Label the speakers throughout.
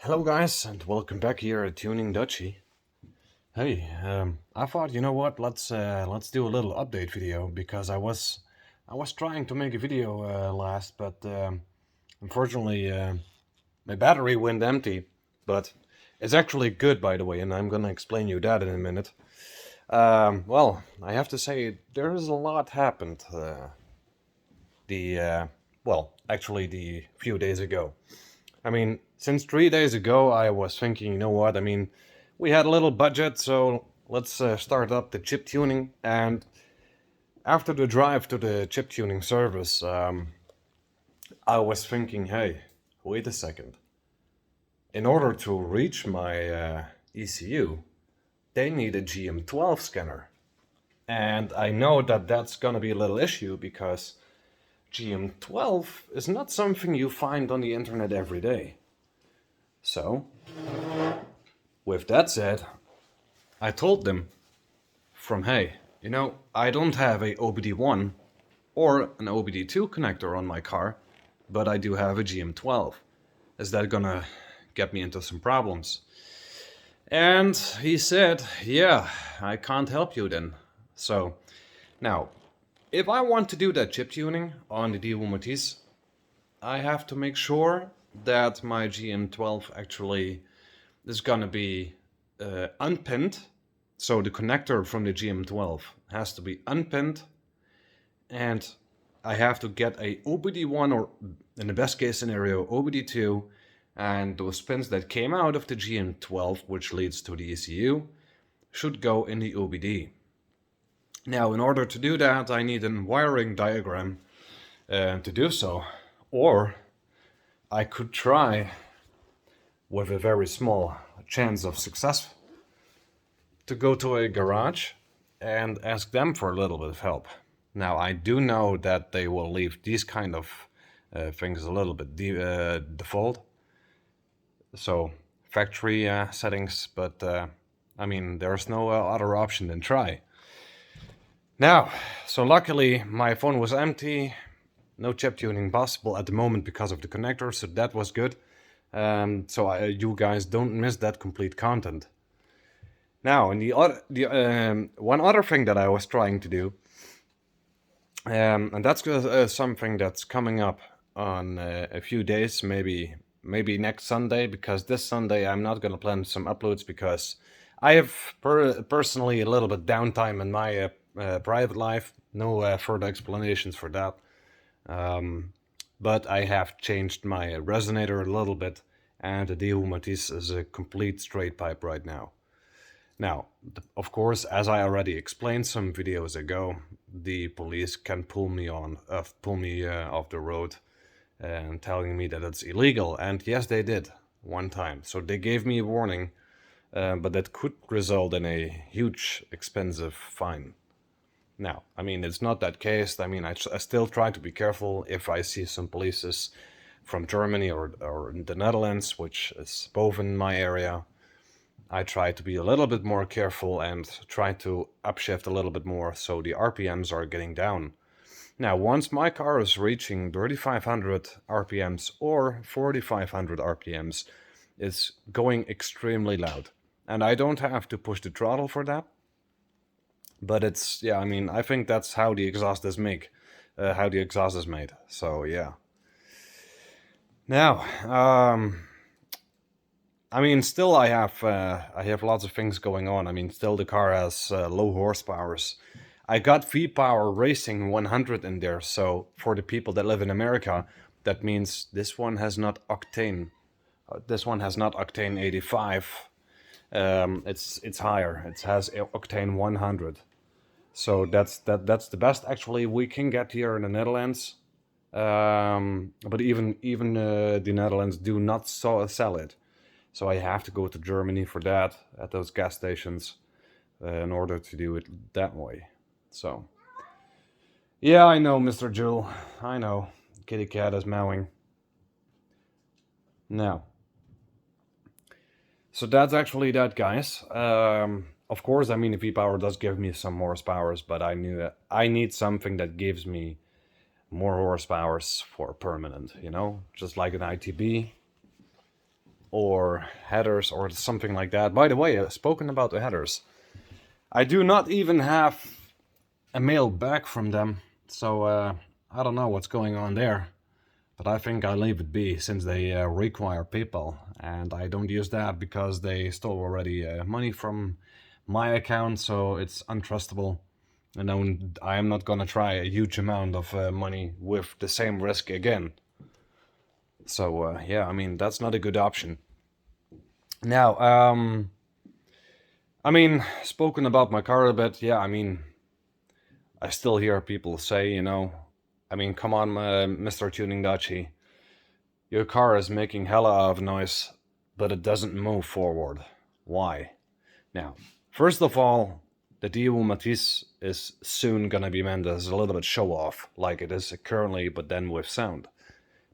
Speaker 1: Hello guys, and welcome back here at Tuning Dutchy. Hey, I thought, you know what? Let's do a little update video because I was trying to make a video last, but unfortunately my battery went empty. But it's actually good, by the way, and I'm gonna explain you that in a minute. Well, I have to say there's a lot happened. The few days ago. I mean, since 3 days ago, I was thinking, you know what? I mean, we had a little budget, so let's start up the chip tuning. And after the drive to the chip tuning service, I was thinking, hey, wait a second. In order to reach my ECU, they need a GM12 scanner. And I know that that's gonna be a little issue because GM12 is not something you find on the internet every day. So, with that said, I told them hey, you know, I don't have a OBD1 or an OBD2 connector on my car, but I do have a GM12. Is that gonna get me into some problems? And he said, yeah, I can't help you then. So, now, if I want to do that chip tuning on the DU Matiz, I have to make sure that my GM12 actually is gonna be unpinned. So the connector from the GM12 has to be unpinned, and I have to get a OBD1 or, in the best case scenario, OBD2, and those pins that came out of the GM12, which leads to the ECU, should go in the OBD. Now, in order to do that, I need a wiring diagram to do so, or I could try, with a very small chance of success, to go to a garage and ask them for a little bit of help. Now, I do know that they will leave these kind of things a little bit default, so factory settings, but I mean, there's no other option than try. Now, so luckily my phone was empty, no chip tuning possible at the moment because of the connector, so that was good. So you guys don't miss that complete content. Now, and one other thing that I was trying to do, and that's something that's coming up on a few days, maybe next Sunday, because this Sunday I'm not gonna plan some uploads because I have personally a little bit downtime in my private life. No further explanations for that. But I have changed my resonator a little bit, and the DU Matiz is a complete straight pipe right now. Now, of course, as I already explained some videos ago, the police can pull me off the road and telling me that it's illegal. And yes, they did one time. So they gave me a warning, but that could result in a huge, expensive fine. Now, I mean, it's not that case. I mean, I still try to be careful if I see some police from Germany or the Netherlands, which is both in my area. I try to be a little bit more careful and try to upshift a little bit more so the RPMs are getting down. Now, once my car is reaching 3500 RPMs or 4500 RPMs, it's going extremely loud. And I don't have to push the throttle for that. But it's, yeah, I mean, I think that's how the exhaust is made. So, yeah. Now, I mean, still I have lots of things going on. I mean, still the car has low horsepowers. I got V-Power Racing 100 in there, so for the people that live in America, that means this one has not octane. This one has not octane 85. It's higher. It has octane 100. So that's the best actually we can get here in the Netherlands. But even the Netherlands do not sell it. So I have to go to Germany for that at those gas stations in order to do it that way. So, yeah, I know, Mr. Jewel. I know. Kitty cat is meowing. Now, so that's actually that, guys. Of course, I mean, the V-Power does give me some horsepowers, but I knew that I need something that gives me more horsepowers for permanent, you know? Just like an ITB. or headers or something like that. By the way, spoken about the headers, I do not even have a mail back from them, so I don't know what's going on there. But I think I'll leave it be, since they require PayPal, and I don't use that because they stole already money from my account, so it's untrustable. And I am not gonna try a huge amount of money with the same risk again. So yeah, I mean, that's not a good option. Now, I mean, spoken about my car a bit, yeah, I mean, I still hear people say, you know, I mean, come on, Mr. Tuning Dutchy, your car is making hella of noise, but it doesn't move forward. Why? Now, first of all, the DU matiz is soon gonna be meant as a little bit show off, like it is currently, but then with sound.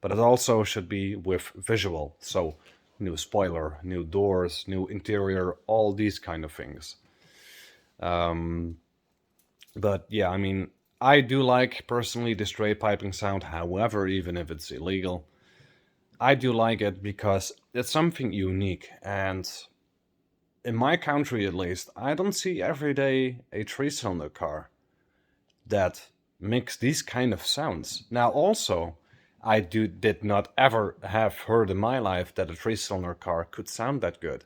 Speaker 1: But it also should be with visual, so new spoiler, new doors, new interior, all these kind of things. But yeah, I mean, I do like personally the straight piping sound. However, even if it's illegal, I do like it because it's something unique. And in my country, at least, I don't see every day a 3-cylinder car that makes these kind of sounds. Now, also, I did not ever have heard in my life that a 3-cylinder car could sound that good.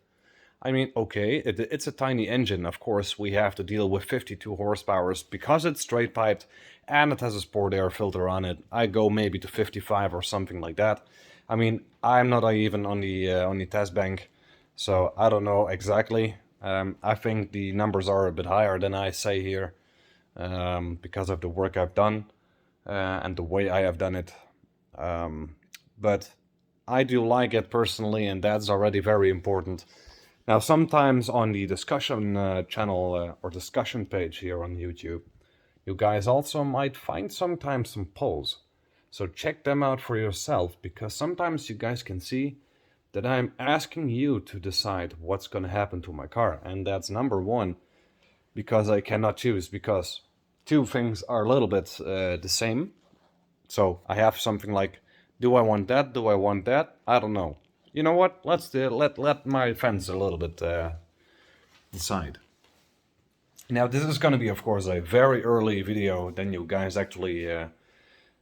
Speaker 1: I mean, okay, it's a tiny engine. Of course, we have to deal with 52 horsepower because it's straight piped and it has a sport air filter on it. I go maybe to 55 or something like that. I mean, I'm not even on the test bank, so I don't know exactly. I think the numbers are a bit higher than I say here, because of the work I've done and the way I have done it. But I do like it personally, and that's already very important. Now, sometimes on the discussion channel or discussion page here on YouTube, you guys also might find sometimes some polls. So check them out for yourself, because sometimes you guys can see that I'm asking you to decide what's going to happen to my car. And that's number one, because I cannot choose, because two things are a little bit the same. So I have something like, do I want that? Do I want that? I don't know. You know what? Let's let my fans a little bit decide. Now, this is going to be, of course, a very early video than you guys actually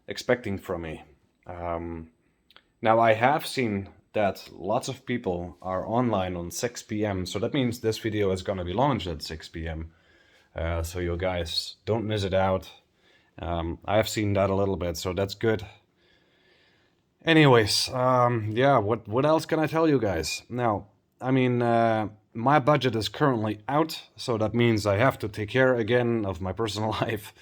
Speaker 1: expecting from me. Now, I have seen that lots of people are online on 6 p.m. So that means this video is going to be launched at 6 p.m. So you guys don't miss it out. I have seen that a little bit, so that's good. Anyways, yeah, what else can I tell you guys? Now, I mean, my budget is currently out, so that means I have to take care again of my personal life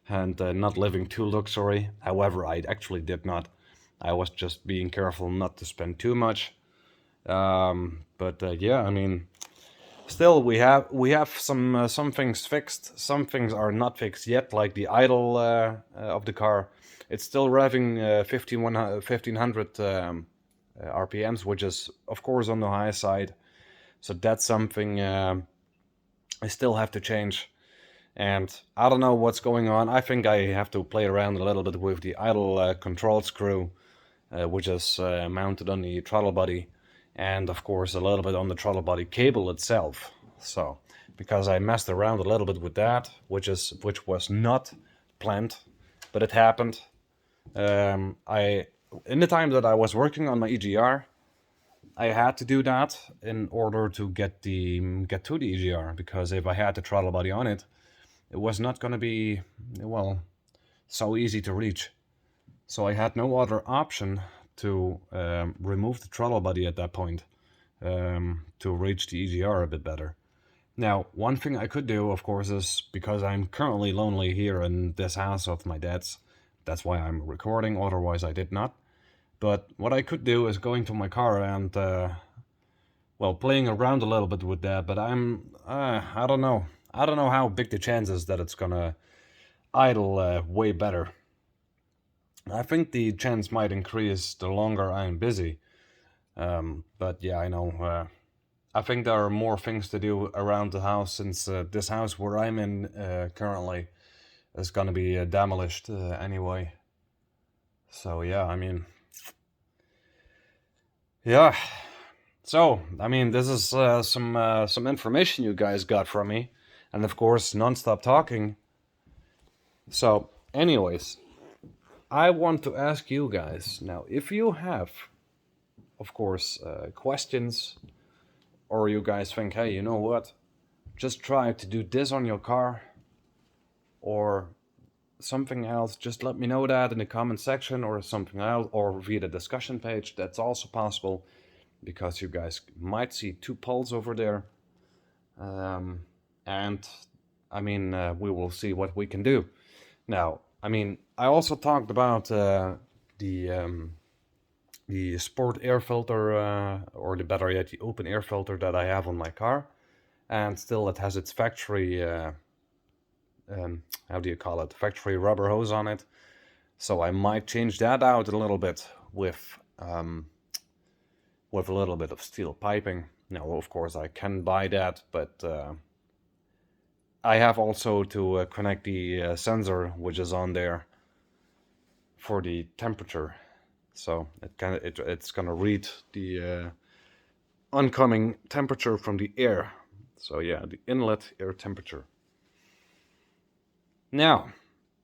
Speaker 1: and not living too luxury. However, I actually did not. I was just being careful not to spend too much. But yeah, I mean, still we have some things fixed. Some things are not fixed yet, like the idle of the car. It's still revving 1500 RPMs, which is of course on the high side. So that's something I still have to change. And I don't know what's going on. I think I have to play around a little bit with the idle control screw, which is mounted on the throttle body, and of course a little bit on the throttle body cable itself. So because I messed around a little bit with that, which was not planned, but it happened. In the time that I was working on my EGR, I had to do that in order to get to the EGR, because if I had the throttle body on it, it was not going to be, well, so easy to reach. So I had no other option to remove the throttle body at that point to reach the EGR a bit better. Now, one thing I could do, of course, is because I'm currently lonely here in this house of my dad's, that's why I'm recording, otherwise I did not. But what I could do is go into my car and, well, playing around a little bit with that, but I don't know. I don't know how big the chance is that it's gonna idle way better. I think the chance might increase the longer I'm busy. But yeah, I know. I think there are more things to do around the house, since this house where I'm in currently is gonna be demolished anyway. So yeah, I mean, yeah, So, I mean, this is some information you guys got from me, and of course, non-stop talking. So, anyways, I want to ask you guys now, if you have, of course, questions, or you guys think, hey, you know what? Just try to do this on your car, or something else, just let me know that in the comment section, or something else, or via the discussion page. That's also possible, because you guys might see two polls over there. And I mean, we will see what we can do. Now, I mean, I also talked about the sport air filter, or the better yet, the open air filter that I have on my car, and still it has its factory, how do you call it, factory rubber hose on it. So I might change that out a little bit with a little bit of steel piping. Now, of course, I can buy that, but I have also to connect the sensor which is on there for the temperature. So it's gonna read the oncoming temperature from the air. So yeah, the inlet air temperature. Now,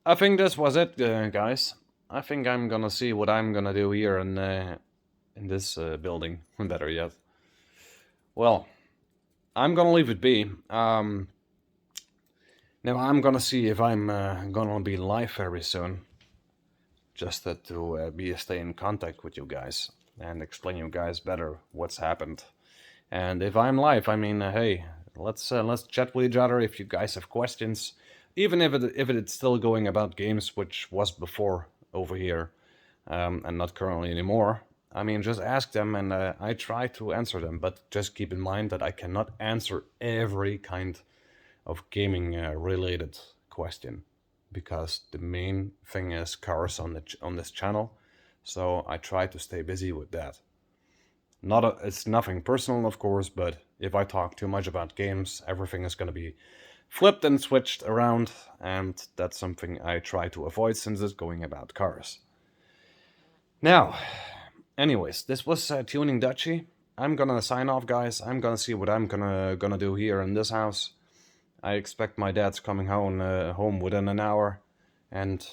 Speaker 1: I think this was it, guys. I think I'm gonna see what I'm gonna do here in this building, better yet. Well, I'm gonna leave it be. Now I'm gonna see if I'm gonna be live very soon, just to stay in contact with you guys and explain you guys better what's happened. And if I'm live, I mean, hey, let's chat with each other. If you guys have questions, even if it's still going about games, which was before over here, and not currently anymore. I mean, just ask them, and I try to answer them. But just keep in mind that I cannot answer every kind of gaming related question, because the main thing is cars on this channel. So I try to stay busy with that. It's nothing personal, of course, but if I talk too much about games, everything is going to be flipped and switched around, and that's something I try to avoid since it's going about cars. Now, anyways, this was Tuning Dutchy. I'm gonna sign off, guys. I'm gonna see what I'm gonna do here in this house. I expect my dad's coming home within an hour, and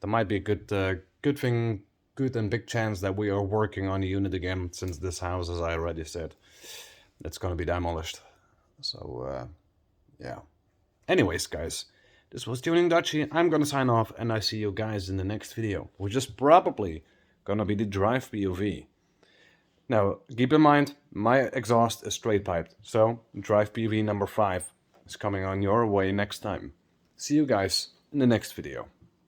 Speaker 1: there might be a good and big chance that we are working on a unit again, since this house, as I already said, it's gonna be demolished. So, yeah. Anyways, guys, this was Tuning Dutchy. I'm gonna sign off, and I see you guys in the next video, which is probably gonna be the drive POV. Now, keep in mind, my exhaust is straight piped, so drive POV number 5 is coming on your way next time. See you guys in the next video.